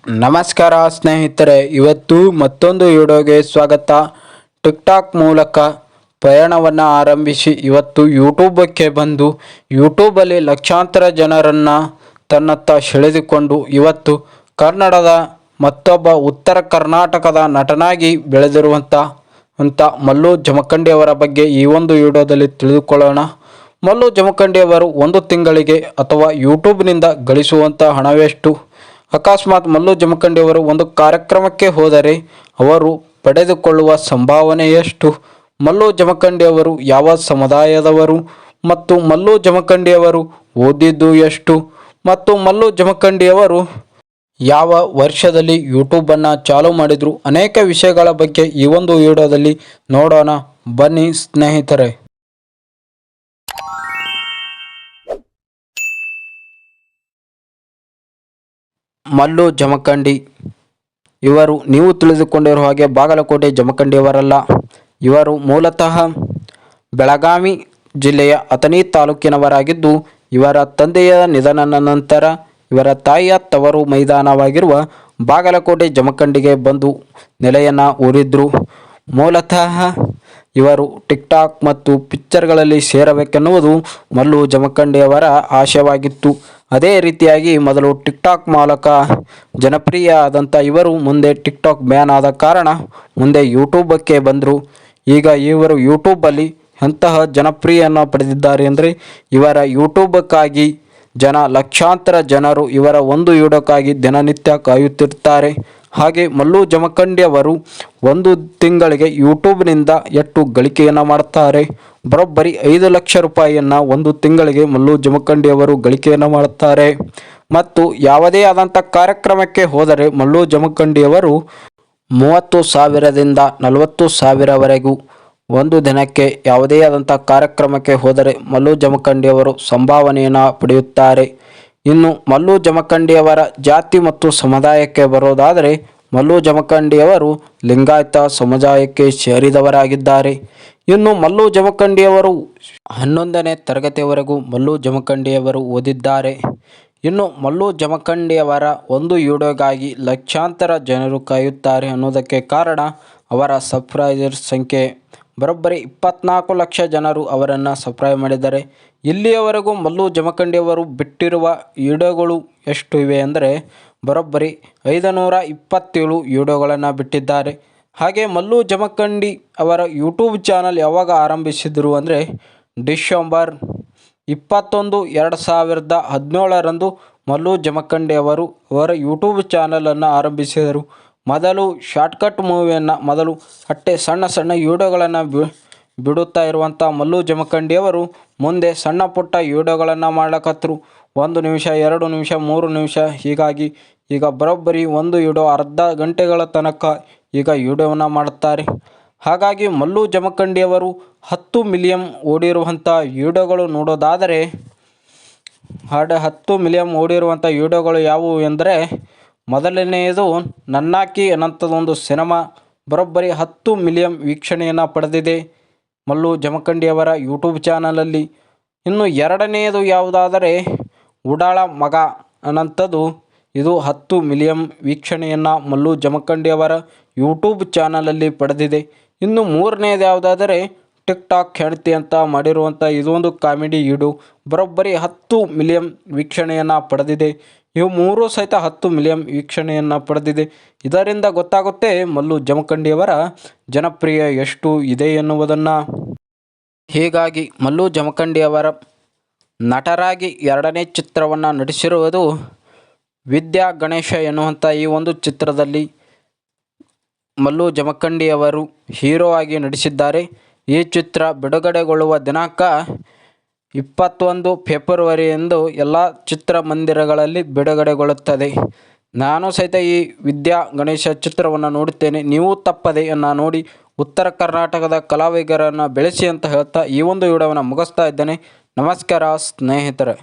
ನಮಸ್ಕಾರ ಸ್ನೇಹಿತರೆ, ಇವತ್ತು ಮತ್ತೊಂದು ವಿಡಿಯೋಗೆ ಸ್ವಾಗತ. ಟಿಕ್ಟಾಕ್ ಮೂಲಕ ಪಯಣವನ್ನು ಆರಂಭಿಸಿ ಇವತ್ತು ಯೂಟ್ಯೂಬಕ್ಕೆ ಬಂದು ಯೂಟ್ಯೂಬಲ್ಲಿ ಲಕ್ಷಾಂತರ ಜನರನ್ನು ತನ್ನತ್ತ ಸೆಳೆದುಕೊಂಡು ಇವತ್ತು ಕನ್ನಡದ ಮತ್ತೊಬ್ಬ ಉತ್ತರ ಕರ್ನಾಟಕದ ನಟನಾಗಿ ಬೆಳೆದಿರುವಂಥ ಮಲ್ಲು ಜಮಖಂಡಿಯವರ ಬಗ್ಗೆ ಈ ಒಂದು ವಿಡಿಯೋದಲ್ಲಿ ತಿಳಿದುಕೊಳ್ಳೋಣ. ಮಲ್ಲು ಜಮಖಂಡಿಯವರು ಒಂದು ತಿಂಗಳಿಗೆ ಅಥವಾ ಯೂಟ್ಯೂಬ್ನಿಂದ ಗಳಿಸುವಂಥ ಹಣವೆಷ್ಟು? ಅಕಸ್ಮಾತ್ ಮಲ್ಲು ಜಮಖಂಡಿಯವರು ಒಂದು ಕಾರ್ಯಕ್ರಮಕ್ಕೆ ಹೋದರೆ ಅವರು ಪಡೆದುಕೊಳ್ಳುವ ಸಂಭಾವನೆ ಎಷ್ಟು? ಮಲ್ಲು ಜಮಖಂಡಿಯವರು ಯಾವ ಸಮುದಾಯದವರು ಮತ್ತು ಮಲ್ಲು ಜಮಖಂಡಿಯವರು ಓದಿದ್ದು ಎಷ್ಟು ಮತ್ತು ಮಲ್ಲು ಜಮಖಂಡಿಯವರು ಯಾವ ವರ್ಷದಲ್ಲಿ ಯೂಟ್ಯೂಬನ್ನು ಚಾಲೂ ಮಾಡಿದರು? ಅನೇಕ ವಿಷಯಗಳ ಬಗ್ಗೆ ಈ ಒಂದು ವಿಡಿಯೋದಲ್ಲಿ ನೋಡೋಣ ಬನ್ನಿ ಸ್ನೇಹಿತರೆ. ಮಲ್ಲು ಜಮಖಂಡಿ ಇವರು ನೀವು ತಿಳಿದುಕೊಂಡಿರುವ ಹಾಗೆ ಬಾಗಲಕೋಟೆ ಜಮಖಂಡಿಯವರಲ್ಲ. ಇವರು ಮೂಲತಃ ಬೆಳಗಾವಿ ಜಿಲ್ಲೆಯ ಅಥಣಿ ತಾಲೂಕಿನವರಾಗಿದ್ದು, ಇವರ ತಂದೆಯ ನಿಧನದ ನಂತರ ಇವರ ತಾಯಿಯ ತವರು ಮೈದಾನವಾಗಿರುವ ಬಾಗಲಕೋಟೆ ಜಮಖಂಡಿಗೆ ಬಂದು ನೆಲೆಯನ್ನು ಊರಿದ್ರು. ಮೂಲತಃ ಇವರು ಟಿಕ್ಟಾಕ್ ಮತ್ತು ಪಿಕ್ಚರ್ಗಳಲ್ಲಿ ಸೇರಬೇಕೆನ್ನುವುದು ಮಲ್ಲು ಜಮಖಂಡಿಯವರ ಆಶಯವಾಗಿತ್ತು. ಅದೇ ರೀತಿಯಾಗಿ ಮೊದಲು ಟಿಕ್ಟಾಕ್ ಮೂಲಕ ಜನಪ್ರಿಯ ಆದಂಥ ಇವರು ಮುಂದೆ ಟಿಕ್ಟಾಕ್ ಬ್ಯಾನ್ ಆದ ಕಾರಣ ಮುಂದೆ ಯೂಟ್ಯೂಬಕ್ಕೆ ಬಂದರು. ಈಗ ಇವರು ಯೂಟ್ಯೂಬಲ್ಲಿ ಎಂತಹ ಜನಪ್ರಿಯನ್ನು ಪಡೆದಿದ್ದಾರೆ ಅಂದರೆ, ಇವರ ಯೂಟ್ಯೂಬಕ್ಕಾಗಿ ಲಕ್ಷಾಂತರ ಜನರು ಇವರ ಒಂದು ವಿಡಿಯೋಕ್ಕಾಗಿ ದಿನನಿತ್ಯ ಕಾಯುತ್ತಿರ್ತಾರೆ. ಹಾಗೆ ಮಲ್ಲು ಜಮಖಂಡಿಯವರು ಒಂದು ತಿಂಗಳಿಗೆ ಯೂಟ್ಯೂಬ್ನಿಂದ ಎಷ್ಟು ಗಳಿಕೆಯನ್ನು ಮಾಡ್ತಾರೆ? ಬರೋಬ್ಬರಿ 5 ಲಕ್ಷ ರೂಪಾಯಿಯನ್ನು ಒಂದು ತಿಂಗಳಿಗೆ ಮಲ್ಲು ಜಮಖಂಡಿಯವರು ಗಳಿಕೆಯನ್ನು ಮಾಡುತ್ತಾರೆ. ಮತ್ತು ಯಾವುದೇ ಆದಂಥ ಕಾರ್ಯಕ್ರಮಕ್ಕೆ ಹೋದರೆ ಮಲ್ಲು ಜಮಖಂಡಿಯವರು 30,000ದಿಂದ 40,000ವರೆಗೂ ಒಂದು ದಿನಕ್ಕೆ ಯಾವುದೇ ಆದಂಥ ಕಾರ್ಯಕ್ರಮಕ್ಕೆ ಹೋದರೆ ಮಲ್ಲು ಜಮಖಂಡಿಯವರು ಸಂಭಾವನೆಯನ್ನು ಪಡೆಯುತ್ತಾರೆ. ಇನ್ನು ಮಲ್ಲು ಜಮಖಂಡಿಯವರ ಜಾತಿ ಮತ್ತು ಸಮುದಾಯಕ್ಕೆ ಬರೋದಾದರೆ ಮಲ್ಲು ಜಮಖಂಡಿಯವರು ಲಿಂಗಾಯತ ಸಮುದಾಯಕ್ಕೆ ಸೇರಿದವರಾಗಿದ್ದಾರೆ. ಇನ್ನು ಮಲ್ಲು ಜಮಖಂಡಿಯವರು 11ನೇ ತರಗತಿಯವರೆಗೂ ಮಲ್ಲು ಜಮಖಂಡಿಯವರು ಓದಿದ್ದಾರೆ. ಇನ್ನು ಮಲ್ಲು ಜಮಖಂಡಿಯವರ ಒಂದು ವಿಡಿಯೋಗಾಗಿ ಲಕ್ಷಾಂತರ ಜನರು ಕಾಯುತ್ತಾರೆ ಅನ್ನೋದಕ್ಕೆ ಕಾರಣ ಅವರ ಸಬ್ಸ್ಕ್ರೈಬರ್ ಸಂಖ್ಯೆ ಬರೋಬ್ಬರಿ 24 ಲಕ್ಷ ಜನರು ಅವರನ್ನು ಸಬ್ಸ್ಕ್ರೈಬ್ ಮಾಡಿದ್ದಾರೆ. ಇಲ್ಲಿಯವರೆಗೂ ಮಲ್ಲು ಜಮಖಂಡಿಯವರು ಬಿಟ್ಟಿರುವ ವಿಡಿಯೋಗಳು ಎಷ್ಟು ಇವೆ ಅಂದರೆ ಬರೋಬ್ಬರಿ 527 ವಿಡಿಯೋಗಳನ್ನು ಬಿಟ್ಟಿದ್ದಾರೆ. ಹಾಗೆ ಮಲ್ಲು ಜಮಖಂಡಿ ಅವರ ಯೂಟ್ಯೂಬ್ ಚಾನಲ್ ಯಾವಾಗ ಆರಂಭಿಸಿದರು ಅಂದರೆ ಡಿಸೆಂಬರ್ 21, 2017ರಂದು ಮಲ್ಲು ಜಮಖಂಡಿ ಅವರು ಅವರ ಯೂಟ್ಯೂಬ್ ಚಾನಲನ್ನು ಆರಂಭಿಸಿದರು. ಮೊದಲು ಶಾರ್ಟ್ಕಟ್ ಮೂವಿಯನ್ನು ಮೊದಲು ಸಣ್ಣ ವಿಡಿಯೋಗಳನ್ನು ಬಿಡುತ್ತಾ ಇರುವಂಥ ಮಲ್ಲು ಜಮಖಂಡಿಯವರು ಮುಂದೆ ಸಣ್ಣ ಪುಟ್ಟ ವಿಡಿಯೋಗಳನ್ನು ಮಾಡಕತ್ತರು. 1 ನಿಮಿಷ, 2 ನಿಮಿಷ, 3 ನಿಮಿಷ, ಹೀಗಾಗಿ ಈಗ ಬರೋಬ್ಬರಿ ಒಂದು ವಿಡಿಯೋ ಅರ್ಧ ಗಂಟೆಗಳ ತನಕ ಈಗ ವಿಡಿಯೋವನ್ನು ಮಾಡುತ್ತಾರೆ. ಹಾಗಾಗಿ ಮಲ್ಲು ಜಮಖಂಡಿಯವರು 10 ಮಿಲಿಯನ್ ಓಡಿರುವಂಥ ವಿಡಿಯೋಗಳು ನೋಡೋದಾದರೆ 10 ಮಿಲಿಯನ್ ಓಡಿರುವಂಥ ವಿಡಿಯೋಗಳು ಯಾವುವು ಎಂದರೆ, ಮೊದಲನೆಯದು ನನ್ನಾಕಿ ಅನ್ನೋಂಥದ್ದೊಂದು ಸಿನಿಮಾ ಬರೋಬ್ಬರಿ 10 ಮಿಲಿಯನ್ ವೀಕ್ಷಣೆಯನ್ನು ಪಡೆದಿದೆ ಮಲ್ಲು ಜಮಖಂಡಿಯವರ ಯೂಟ್ಯೂಬ್ ಚಾನಲಲ್ಲಿ. ಇನ್ನು ಎರಡನೆಯದು ಯಾವುದಾದರೆ ಉಡಾಳ ಮಗ ಅನ್ನೋಂಥದ್ದು, ಇದು 10 ಮಿಲಿಯನ್ ವೀಕ್ಷಣೆಯನ್ನು ಮಲ್ಲು ಜಮಖಂಡಿಯವರ ಯೂಟ್ಯೂಬ್ ಚಾನಲಲ್ಲಿ ಪಡೆದಿದೆ. ಇನ್ನು ಮೂರನೇದು ಯಾವುದಾದರೆ ಟಿಕ್ಟಾಕ್ ಹೆಂಡತಿ ಅಂತ ಮಾಡಿರುವಂಥ ಇದೊಂದು ಕಾಮಿಡಿ ವಿಡಿಯೋ ಬರೋಬ್ಬರಿ 10 ಮಿಲಿಯನ್ ವೀಕ್ಷಣೆಯನ್ನು ಪಡೆದಿದೆ. ಇವು ಮೂರೂ ಸಹಿತ 10 ಮಿಲಿಯನ್ ವೀಕ್ಷಣೆಯನ್ನು ಪಡೆದಿದೆ. ಇದರಿಂದ ಗೊತ್ತಾಗುತ್ತೆ ಮಲ್ಲು ಜಮಖಂಡಿಯವರ ಜನಪ್ರಿಯ ಎಷ್ಟು ಇದೆ ಎನ್ನುವುದನ್ನು. ಹೀಗಾಗಿ ಮಲ್ಲು ಜಮಖಂಡಿಯವರ ನಟರಾಗಿ 2ನೇ ಚಿತ್ರವನ್ನು ನಟಿಸಿರುವುದು ವಿದ್ಯಾ ಗಣೇಶ ಎನ್ನುವಂಥ ಈ ಒಂದು ಚಿತ್ರದಲ್ಲಿ ಮಲ್ಲು ಜಮಖಂಡಿಯವರು ಹೀರೋ ಆಗಿ ನಟಿಸಿದ್ದಾರೆ. ಈ ಚಿತ್ರ ಬಿಡುಗಡೆಗೊಳ್ಳುವ ದಿನಾಂಕ 21 ಫೆಬ್ರವರಿಯಂದು ಎಲ್ಲ ಚಿತ್ರಮಂದಿರಗಳಲ್ಲಿ ಬಿಡುಗಡೆಗೊಳ್ಳುತ್ತದೆ. ನಾನು ಸಹಿತ ಈ ವಿದ್ಯಾ ಗಣೇಶ ಚಿತ್ರವನ್ನು ನೋಡುತ್ತೇನೆ. ನೀವು ತಪ್ಪದೆ ನೋಡಿ ಉತ್ತರ ಕರ್ನಾಟಕದ ಕಲಾವಿದರನ್ನು ಬೆಳೆಸಿ ಅಂತ ಹೇಳ್ತಾ ಈ ಒಂದು ವಿಡಿಯೋವನ್ನು ಮುಗಿಸ್ತಾ ಇದ್ದೇನೆ. ನಮಸ್ಕಾರ ಸ್ನೇಹಿತರೆ.